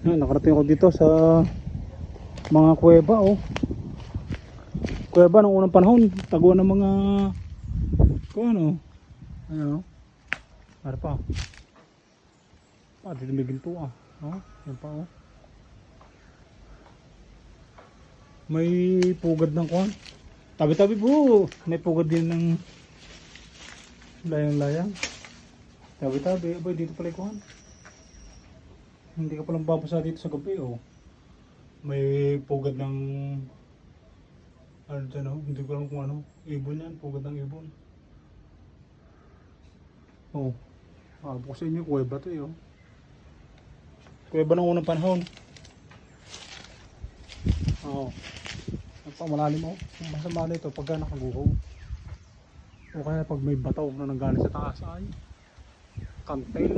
Nakarating ako dito sa mga kuweba, oh. Kuweba ng unang panahon, tago ng mga kung ano. Ayun, oh. Ano pa? Dito may ginto, ah. Oh, yan pa, oh. May pugad ng kuwan. Tabi-tabi po. May pugad din ng layang-layang. Tabi-tabi. Abay, dito pala yung kuwan. Hindi ka palang babasa dito sa gabi, oh. May pugad ng ano dyan, oh. Hindi ko alam kung ano. Ibon yan. Pugad ng ibon. Oh. Bukas sa inyo. Kuweba to, eh, oh. Kuweba ng unang panahon. Oo. Malalim, oh. Masama na ito pagka nakaguho. O kaya pag may bataw na nanggaling sa taas ay kantel.